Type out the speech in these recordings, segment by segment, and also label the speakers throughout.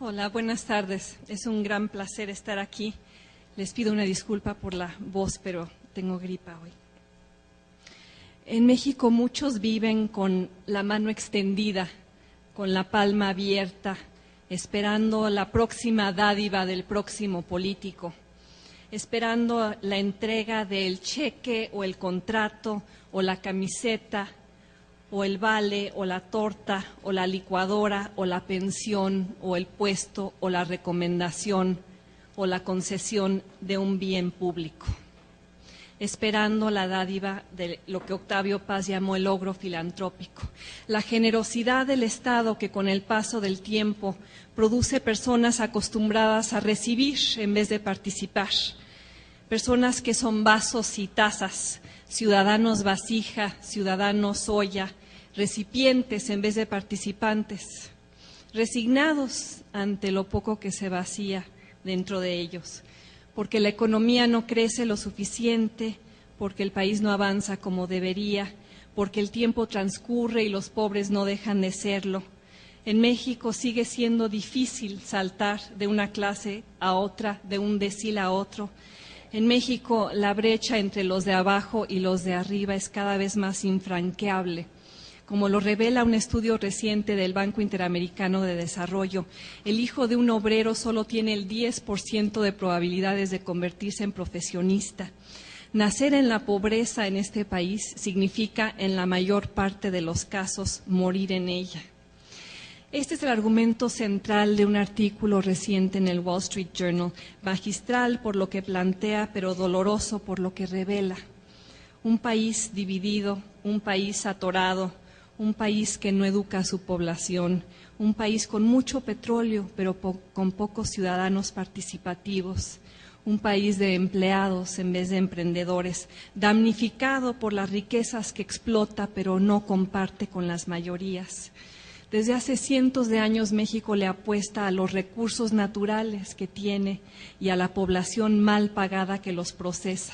Speaker 1: Hola, buenas tardes. Es un gran placer estar aquí. Les pido una disculpa por la voz, pero tengo gripa hoy. En México muchos viven con la mano extendida, con la palma abierta, esperando la próxima dádiva del próximo político, esperando la entrega del cheque o el contrato o la camiseta o el vale, o la torta, o la licuadora, o la pensión, o el puesto, o la recomendación, o la concesión de un bien público, esperando la dádiva de lo que Octavio Paz llamó el logro filantrópico, la generosidad del Estado que con el paso del tiempo produce personas acostumbradas a recibir en vez de participar, personas que son vasos y tazas, ciudadanos vasija, ciudadanos olla, recipientes en vez de participantes, resignados ante lo poco que se vacía dentro de ellos, porque la economía no crece lo suficiente, porque el país no avanza como debería, porque el tiempo transcurre y los pobres no dejan de serlo. En México sigue siendo difícil saltar de una clase a otra, de un decil a otro. En México la brecha entre los de abajo y los de arriba es cada vez más infranqueable. Como lo revela un estudio reciente del Banco Interamericano de Desarrollo, el hijo de un obrero solo tiene el 10% de probabilidades de convertirse en profesionista. Nacer en la pobreza en este país significa, en la mayor parte de los casos, morir en ella. Este es el argumento central de un artículo reciente en el Wall Street Journal, magistral por lo que plantea, pero doloroso por lo que revela. Un país dividido, un país atorado, un país que no educa a su población, un país con mucho petróleo, pero con pocos ciudadanos participativos, un país de empleados en vez de emprendedores, damnificado por las riquezas que explota, pero no comparte con las mayorías. Desde hace cientos de años México le apuesta a los recursos naturales que tiene y a la población mal pagada que los procesa.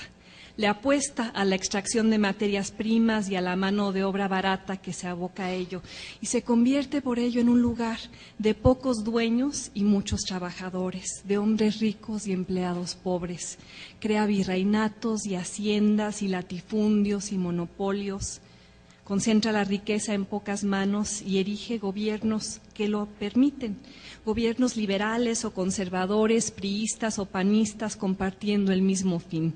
Speaker 1: Le apuesta a la extracción de materias primas y a la mano de obra barata que se aboca a ello y se convierte por ello en un lugar de pocos dueños y muchos trabajadores, de hombres ricos y empleados pobres. Crea virreinatos y haciendas y latifundios y monopolios. Concentra la riqueza en pocas manos y erige gobiernos que lo permiten, gobiernos liberales o conservadores, priistas o panistas compartiendo el mismo fin.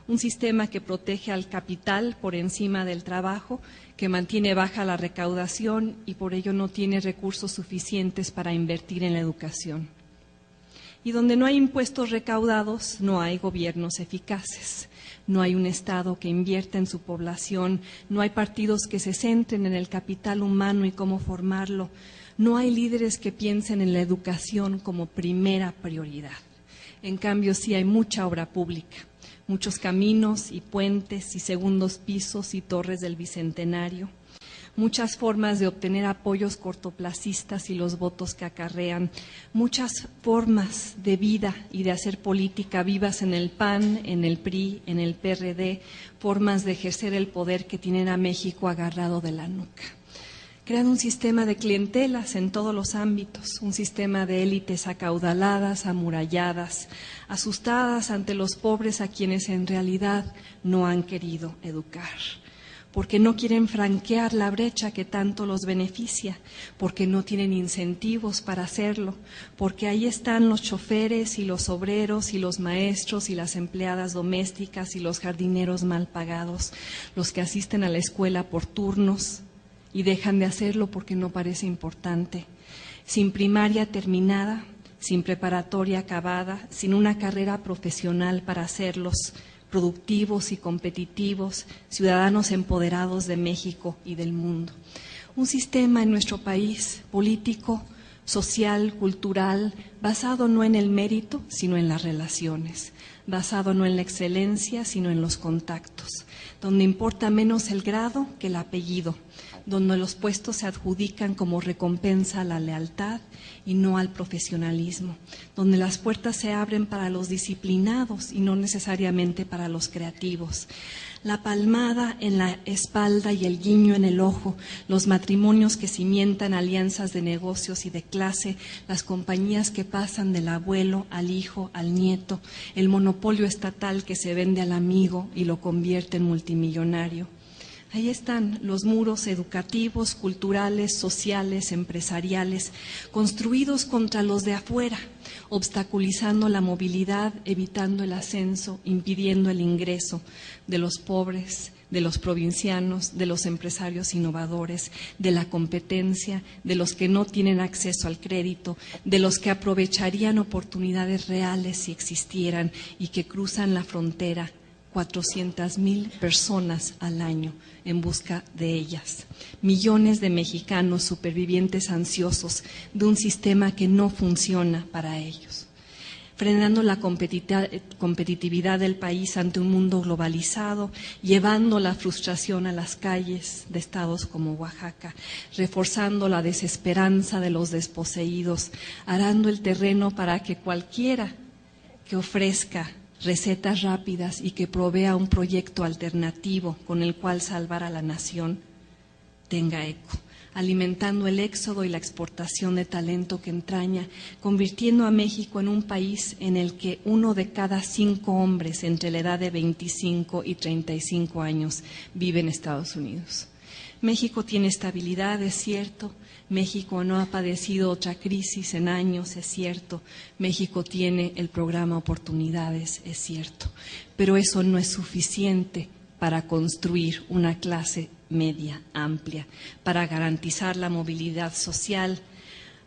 Speaker 1: Un sistema que protege al capital por encima del trabajo, que mantiene baja la recaudación y por ello no tiene recursos suficientes para invertir en la educación. Y donde no hay impuestos recaudados, no hay gobiernos eficaces. No hay un Estado que invierta en su población, no hay partidos que se centren en el capital humano y cómo formarlo, no hay líderes que piensen en la educación como primera prioridad. En cambio, sí hay mucha obra pública, muchos caminos y puentes y segundos pisos y torres del Bicentenario, muchas formas de obtener apoyos cortoplacistas y los votos que acarrean, muchas formas de vida y de hacer política vivas en el PAN, en el PRI, en el PRD, formas de ejercer el poder que tienen a México agarrado de la nuca. Crean un sistema de clientelas en todos los ámbitos, un sistema de élites acaudaladas, amuralladas, asustadas ante los pobres a quienes en realidad no han querido educar, porque no quieren franquear la brecha que tanto los beneficia, porque no tienen incentivos para hacerlo, porque ahí están los choferes y los obreros y los maestros y las empleadas domésticas y los jardineros mal pagados, los que asisten a la escuela por turnos y dejan de hacerlo porque no parece importante, sin primaria terminada, sin preparatoria acabada, sin una carrera profesional para hacerlos productivos y competitivos, ciudadanos empoderados de México y del mundo. Un sistema en nuestro país político, social, cultural, basado no en el mérito, sino en las relaciones, basado no en la excelencia, sino en los contactos, donde importa menos el grado que el apellido, donde los puestos se adjudican como recompensa a la lealtad y no al profesionalismo, donde las puertas se abren para los disciplinados y no necesariamente para los creativos. La palmada en la espalda y el guiño en el ojo, los matrimonios que cimentan alianzas de negocios y de clase, las compañías que pasan del abuelo al hijo, al nieto, el monopolio estatal que se vende al amigo y lo convierte en multimillonario. Ahí están los muros educativos, culturales, sociales, empresariales, construidos contra los de afuera, obstaculizando la movilidad, evitando el ascenso, impidiendo el ingreso de los pobres, de los provincianos, de los empresarios innovadores, de la competencia, de los que no tienen acceso al crédito, de los que aprovecharían oportunidades reales si existieran y que cruzan la frontera 400,000 personas al año en busca de ellas. Millones de mexicanos supervivientes ansiosos de un sistema que no funciona para ellos. Frenando la competitividad del país ante un mundo globalizado, llevando la frustración a las calles de estados como Oaxaca, reforzando la desesperanza de los desposeídos, arando el terreno para que cualquiera que ofrezca recetas rápidas y que provea un proyecto alternativo con el cual salvar a la nación tenga eco, alimentando el éxodo y la exportación de talento que entraña, convirtiendo a México en un país en el que 1 de cada 5 hombres entre la edad de 25 y 35 años vive en Estados Unidos. México tiene estabilidad, es cierto. México no ha padecido otra crisis en años, es cierto. México tiene el programa Oportunidades, es cierto. Pero eso no es suficiente para construir una clase media amplia, para garantizar la movilidad social,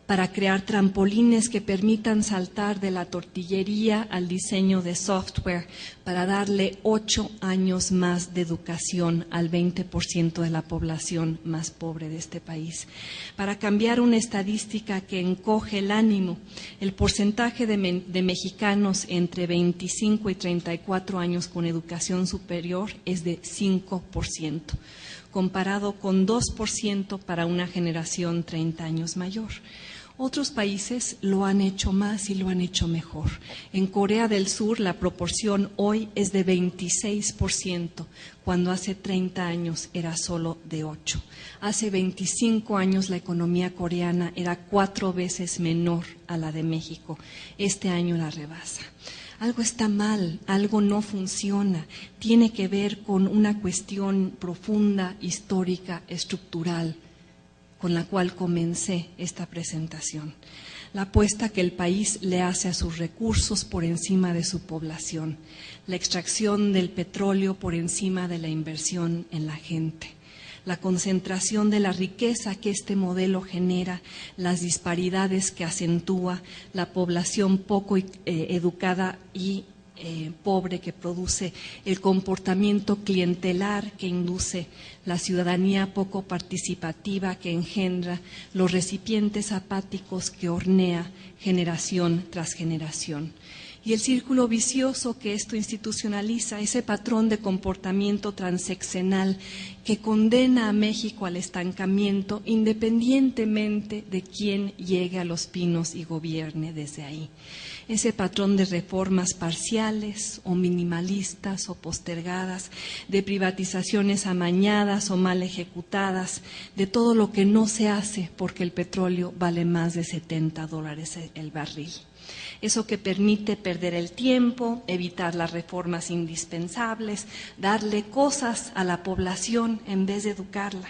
Speaker 1: para crear trampolines que permitan saltar de la tortillería al diseño de software, para darle 8 años más de educación al 20% de la población más pobre de este país, para cambiar una estadística que encoge el ánimo. El porcentaje de mexicanos entre 25 y 34 años con educación superior es de 5%, comparado con 2% para una generación 30 años mayor. Otros países lo han hecho más y lo han hecho mejor. En Corea del Sur la proporción hoy es de 26%, cuando hace 30 años era solo de 8%. Hace 25 años la economía coreana era 4 veces menor a la de México. Este año la rebasa. Algo está mal, algo no funciona, tiene que ver con una cuestión profunda, histórica, estructural, con la cual comencé esta presentación. La apuesta que el país le hace a sus recursos por encima de su población, la extracción del petróleo por encima de la inversión en la gente, la concentración de la riqueza que este modelo genera, las disparidades que acentúa, la población poco educada y pobre que produce, el comportamiento clientelar que induce, la ciudadanía poco participativa que engendra, los recipientes apáticos que hornea generación tras generación. Y el círculo vicioso que esto institucionaliza, ese patrón de comportamiento transeccional que condena a México al estancamiento independientemente de quién llegue a Los Pinos y gobierne desde ahí. Ese patrón de reformas parciales o minimalistas o postergadas, de privatizaciones amañadas o mal ejecutadas, de todo lo que no se hace porque el petróleo vale más de $70 el barril. Eso que permite perder el tiempo, evitar las reformas indispensables, darle cosas a la población en vez de educarla.